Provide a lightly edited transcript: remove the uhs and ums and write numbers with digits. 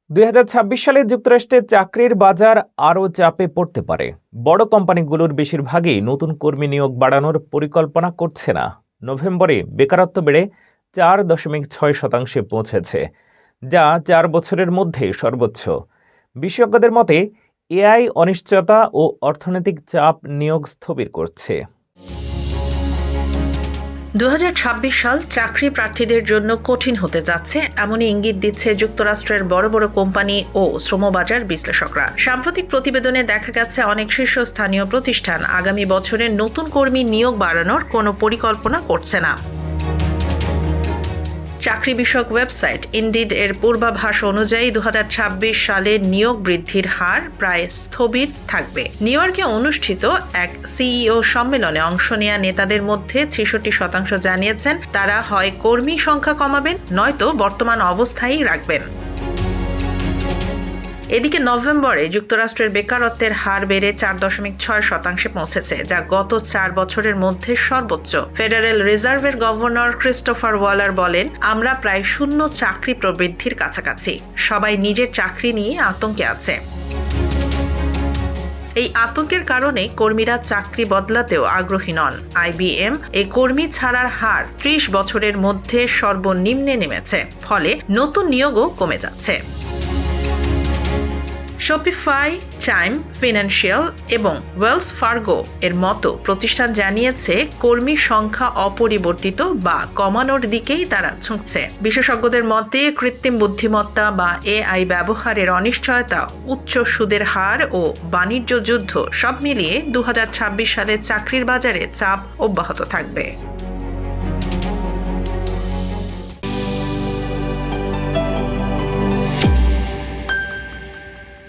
২০২৬ সালে যুক্তরাষ্ট্রে চাকরির বাজার আরও চাপে পড়তে পারে। বড় কোম্পানিগুলোর বেশিরভাগই নতুন কর্মী নিয়োগ বাড়ানোর পরিকল্পনা করছে না। নভেম্বরে বেকারত্ব বেড়ে 4.6% পৌঁছেছে, যা 4 বছরের মধ্যে সর্বোচ্চ। বিশেষজ্ঞদের মতে, এআই অনিশ্চয়তা ও অর্থনৈতিক চাপ নিয়োগ স্থবির করছে। ২০২৬ সাল চাকরি প্রার্থীদের জন্য কঠিন হতে যাচ্ছে এমনই ইঙ্গিত দিচ্ছে যুক্তরাষ্ট্রের বড় বড় কোম্পানি ও শ্রমবাজার বিশ্লেষকরা। সাম্প্রতিক প্রতিবেদনে দেখা গেছে অনেক শীর্ষস্থানীয় প্রতিষ্ঠান আগামী বছরে নতুন কর্মী নিয়োগ বাড়ানোর কোনো পরিকল্পনা করছে না। চাকরি বিষয়ক ওয়েবসাইট ইনডিড এর পূর্বাভাস অনুযায়ী ২০২৬ সালে নিয়োগ বৃদ্ধির হার প্রায় স্থবির থাকবে। নিউ ইয়র্কে অনুষ্ঠিত এক সিইও সম্মেলনে অংশ নেয়া নেতাদের মধ্যে ৬৬% জানিয়েছেন তারা হয় কর্মী সংখ্যা কমাবেন নয়তো বর্তমান অবস্থায়ই রাখবেন। এদিকে নভেম্বরে যুক্তরাষ্ট্রের বেকারত্বের হার বেড়ে 4.6% পৌঁছেছে, যা গত 4 বছরের মধ্যে সর্বোচ্চ। ফেডারেল রিজার্ভের গভর্নর ক্রিস্টোফার ওয়ালার বলেন, আমরা প্রায় শূন্য চাকরি প্রবৃদ্ধির কাছাকাছি। সবাই নিজের চাকরি নিয়ে আতঙ্কে আছে। এই আতঙ্কের কারণে কর্মীরা চাকরি বদলাতেও আগ্রহী নন। আইবিএম এই কর্মী ছাড়ার হার 30 বছরের মধ্যে সর্বনিম্নে নেমেছে, ফলে নতুন নিয়োগও কমে যাচ্ছে। শপিফাই, চাইম ফিনান্সিয়াল এবং ওয়েলস ফার্গো এর মতো প্রতিষ্ঠান জানিয়েছে কর্মী সংখ্যা অপরিবর্তিত বা কমানোর দিকেই তারা ঝুঁকছে। বিশেষজ্ঞদের মতে কৃত্রিম বুদ্ধিমত্তা বা এআই ব্যবহারের অনিশ্চয়তা, উচ্চ সুদের হার ও বাণিজ্য যুদ্ধ সব মিলিয়ে ২০২৬ সালে চাকরির বাজারে চাপ অব্যাহত থাকবে।